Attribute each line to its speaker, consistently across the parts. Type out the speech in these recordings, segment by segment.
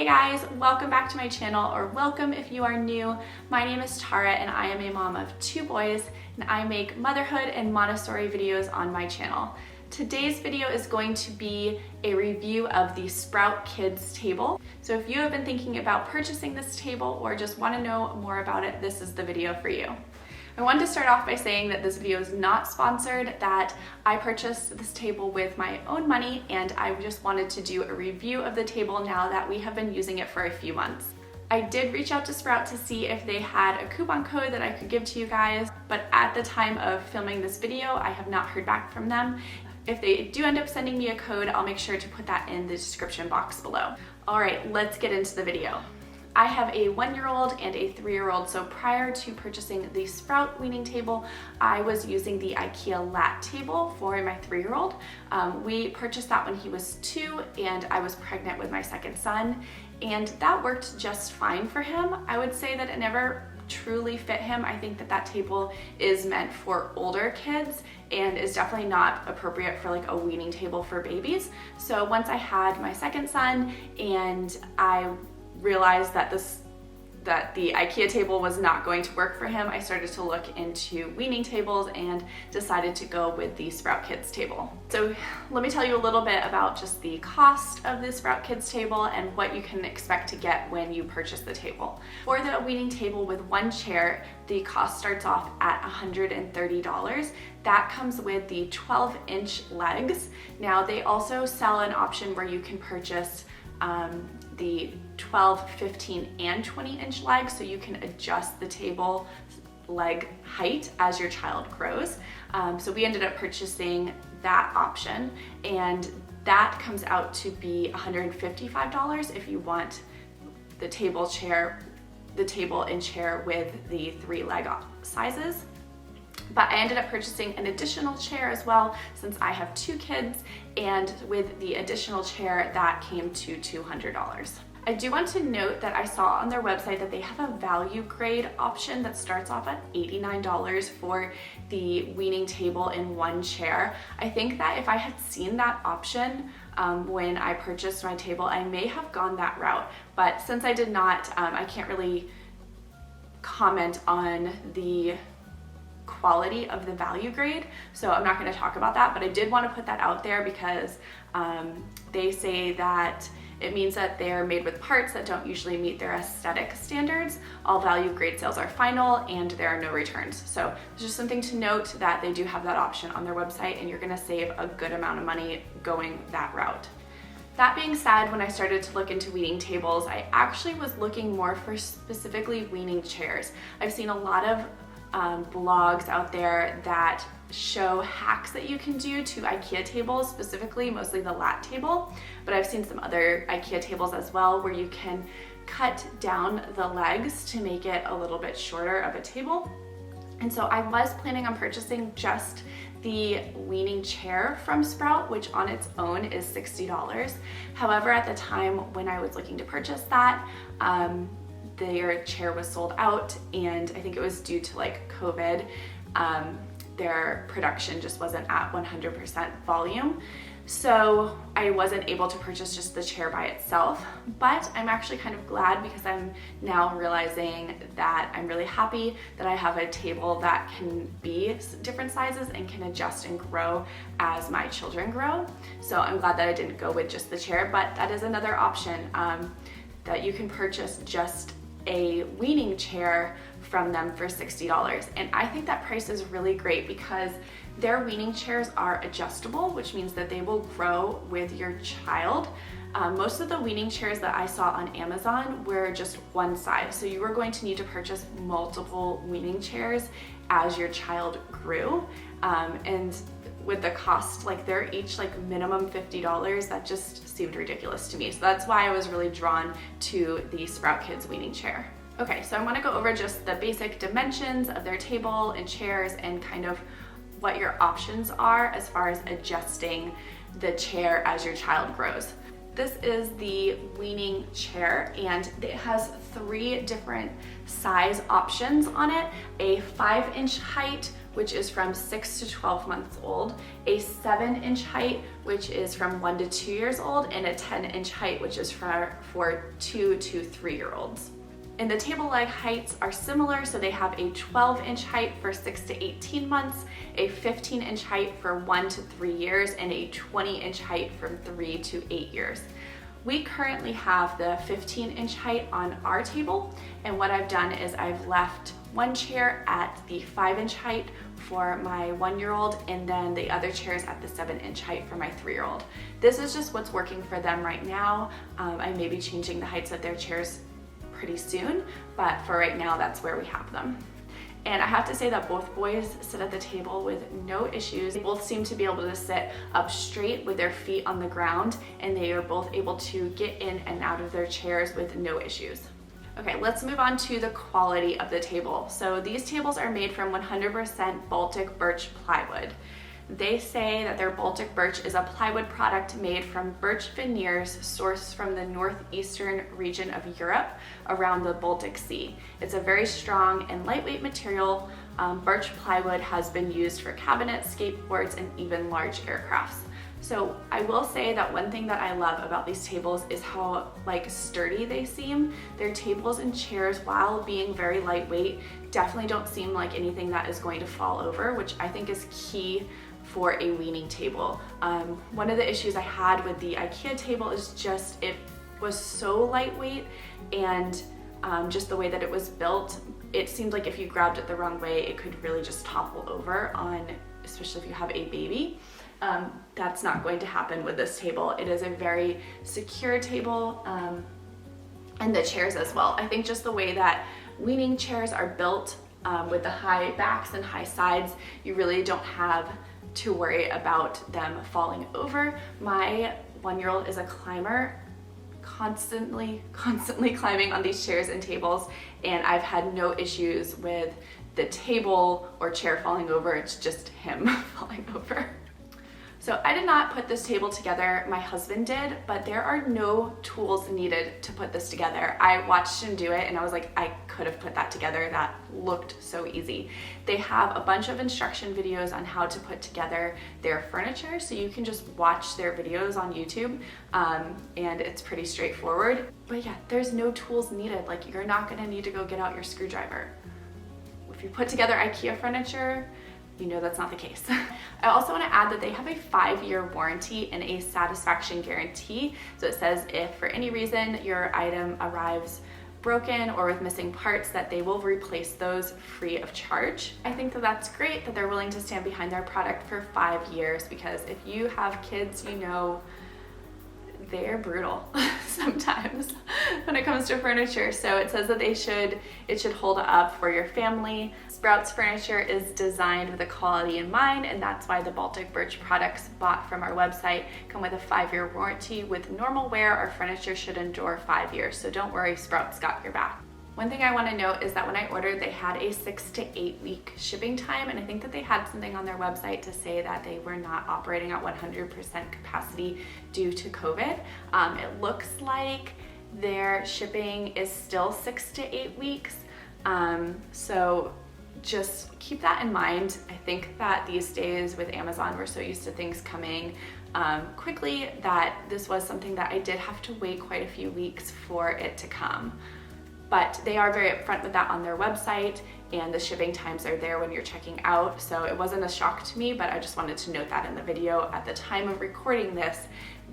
Speaker 1: guys, welcome back to my channel, or welcome if you are new. My name is Tara and I am a mom of 2 boys, and I make motherhood and Montessori videos on my channel. Today's video is going to be a review of the Sprout Kids table. So if you have been thinking about purchasing this table or just want to know more about it, this is the video for you. I wanted to start off by saying that this video is not sponsored, that I purchased this table with my own money, and I just wanted to do a review of the table now that we have been using it for a few months. I did reach out to Sprout to see if they had a coupon code that I could give to you guys, but at the time of filming this video, I have not heard back from them. If they do end up sending me a code, I'll make sure to put that in the description box below. All right, let's get into the video. I have a 1-year-old and a 3-year-old, so prior to purchasing the Sprout weaning table, I was using the IKEA lat table for my 3-year-old. We purchased that when he was 2 and I was pregnant with my second son, and that worked just fine for him. I would say that it never truly fit him. I think that table is meant for older kids and is definitely not appropriate for like a weaning table for babies. So once I had my second son and I realized that the IKEA table was not going to work for him, I started to look into weaning tables and decided to go with the Sprout Kids table. So let me tell you a little bit about just the cost of the Sprout Kids table and what you can expect to get when you purchase the table. For the weaning table with 1 chair, the cost starts off at $130. That comes with the 12-inch legs. Now they also sell an option where you can purchase the 12, 15, and 20-inch legs, so you can adjust the table leg height as your child grows. So we ended up purchasing that option, and that comes out to be $155 if you want the table and chair with the 3-leg sizes. But I ended up purchasing an additional chair as well since I have 2 kids, and with the additional chair that came to $200. I do want to note that I saw on their website that they have a value grade option that starts off at $89 for the weaning table in 1 chair. I think that if I had seen that option when I purchased my table, I may have gone that route, but since I did not, I can't really comment on the quality of the value grade, so I'm not going to talk about that, but I did want to put that out there because they say that it means that they're made with parts that don't usually meet their aesthetic standards. All value grade sales are final and there are no returns. So it's just something to note that they do have that option on their website, and you're going to save a good amount of money going that route. That being said, when I started to look into weaning tables, I actually was looking more for specifically weaning chairs. I've seen a lot of blogs out there that show hacks that you can do to IKEA tables, specifically mostly the lat table, but I've seen some other IKEA tables as well where you can cut down the legs to make it a little bit shorter of a table. And so I was planning on purchasing just the weaning chair from Sprout, which on its own is $60. However, at the time when I was looking to purchase that, their chair was sold out, and I think it was due to like COVID. Their production just wasn't at 100% volume. So I wasn't able to purchase just the chair by itself, but I'm actually kind of glad because I'm now realizing that I'm really happy that I have a table that can be different sizes and can adjust and grow as my children grow. So I'm glad that I didn't go with just the chair, but that is another option that you can purchase just a weaning chair from them for $60. And I think that price is really great because their weaning chairs are adjustable, which means that they will grow with your child. Most of the weaning chairs that I saw on Amazon were just one size, so you were going to need to purchase multiple weaning chairs as your child grew. And with the cost, like they're each like minimum $50, that just seemed ridiculous to me. So that's why I was really drawn to the Sprout Kids weaning chair. Okay, so I want to go over just the basic dimensions of their table and chairs and kind of what your options are as far as adjusting the chair as your child grows. This is the weaning chair, and it has 3 different size options on it: a 5-inch height which is from 6 to 12 months old, a 7-inch height, which is from 1 to 2 years old, and a 10-inch height, which is for 2 to 3-year-olds. And the table leg heights are similar, so they have a 12-inch height for 6 to 18 months, a 15-inch height for 1 to 3 years, and a 20-inch height from 3 to 8 years. We currently have the 15-inch height on our table, and what I've done is I've left one chair at the 5-inch height for my 1-year-old, and then the other chairs at the 7-inch height for my 3-year-old. This is just what's working for them right now. I may be changing the heights of their chairs pretty soon, but for right now, that's where we have them. And I have to say that both boys sit at the table with no issues. They both seem to be able to sit up straight with their feet on the ground, and they are both able to get in and out of their chairs with no issues. Okay, let's move on to the quality of the table. So these tables are made from 100% Baltic birch plywood. They say that their Baltic birch is a plywood product made from birch veneers sourced from the northeastern region of Europe around the Baltic Sea. It's a very strong and lightweight material. Birch plywood has been used for cabinets, skateboards, and even large aircrafts. So I will say that one thing that I love about these tables is how sturdy they seem. Their tables and chairs, while being very lightweight, definitely don't seem like anything that is going to fall over, which I think is key for a weaning table. One of the issues I had with the IKEA table is just it was so lightweight, and just the way that it was built, it seemed like if you grabbed it the wrong way, it could really just topple over on, especially if you have a baby. That's not going to happen with this table. It is a very secure table, and the chairs as well. I think just the way that weaning chairs are built, with the high backs and high sides, you really don't have to worry about them falling over. My 1-year-old is a climber, constantly climbing on these chairs and tables, and I've had no issues with the table or chair falling over. It's just him falling over. So I did not put this table together, my husband did, but there are no tools needed to put this together. I watched him do it and I was like, I could have put that together. That looked so easy. They have a bunch of instruction videos on how to put together their furniture, so you can just watch their videos on YouTube, and it's pretty straightforward. But yeah, there's no tools needed. You're not gonna need to go get out your screwdriver. If you put together IKEA furniture, you know that's not the case. I also want to add that they have a 5-year warranty and a satisfaction guarantee. So it says if for any reason your item arrives broken or with missing parts, that they will replace those free of charge. I think that that's great that they're willing to stand behind their product for 5 years, because if you have kids, you know they're brutal sometimes when it comes to furniture. So it says that it should hold up for your family. Sprouts furniture is designed with a quality in mind, and that's why the Baltic birch products bought from our website come with a 5-year warranty. With normal wear, our furniture should endure 5 years, so don't worry, Sprouts got your back. One thing I want to note is that when I ordered, they had a 6 to 8 week shipping time, and I think that they had something on their website to say that they were not operating at 100% capacity due to COVID. It looks like their shipping is still 6 to 8 weeks, so just keep that in mind. I think that these days with Amazon, we're so used to things coming quickly that this was something that I did have to wait quite a few weeks for it to come. But they are very upfront with that on their website, and the shipping times are there when you're checking out. So it wasn't a shock to me, but I just wanted to note that in the video. At the time of recording this,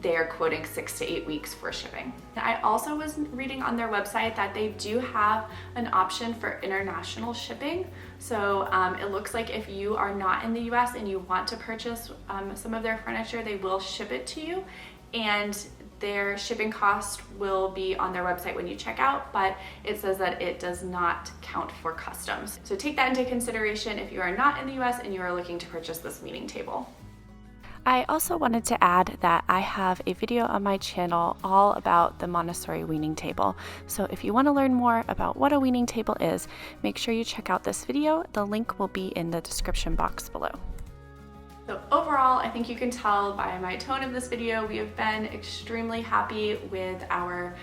Speaker 1: they're quoting 6 to 8 weeks for shipping. I also was reading on their website that they do have an option for international shipping. So it looks like if you are not in the US and you want to purchase some of their furniture, they will ship it to you. And their shipping cost will be on their website when you check out, but it says that it does not count for customs. So take that into consideration if you are not in the US and you are looking to purchase this weaning table. I also wanted to add that I have a video on my channel all about the Montessori weaning table. So if you want to learn more about what a weaning table is, make sure you check out this video. The link will be in the description box below. So overall, I think you can tell by my tone of this video, we have been extremely happy with our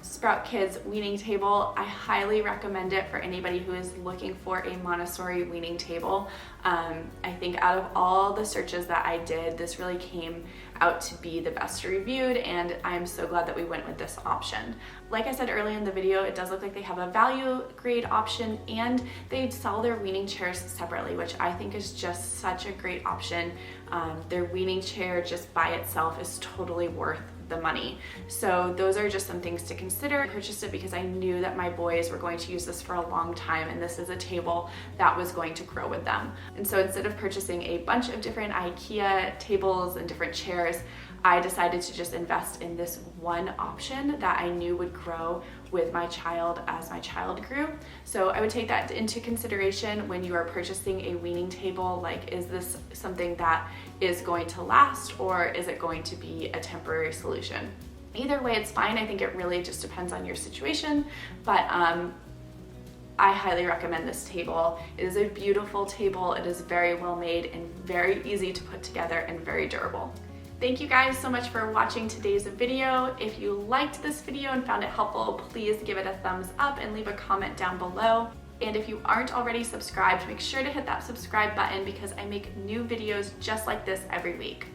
Speaker 1: Sprout Kids weaning table. I highly recommend it for anybody who is looking for a Montessori weaning table. I think out of all the searches that I did, this really came out to be the best reviewed, and I'm so glad that we went with this option. Like I said earlier in the video, it does look like they have a value grade option, and they sell their weaning chairs separately, which I think is just such a great option. Their weaning chair just by itself is totally worth the money. So those are just some things to consider. I purchased it because I knew that my boys were going to use this for a long time, and this is a table that was going to grow with them. And so instead of purchasing a bunch of different IKEA tables and different chairs, I decided to just invest in this one option that I knew would grow with my child as my child grew. So I would take that into consideration when you are purchasing a weaning table. Like, is this something that is going to last, or is it going to be a temporary solution? Either way, it's fine. I think it really just depends on your situation, but I highly recommend this table. It is a beautiful table. It is very well made and very easy to put together and very durable. Thank you guys so much for watching today's video. If you liked this video and found it helpful, please give it a thumbs up and leave a comment down below. And if you aren't already subscribed, make sure to hit that subscribe button because I make new videos just like this every week.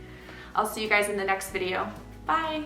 Speaker 1: I'll see you guys in the next video. Bye!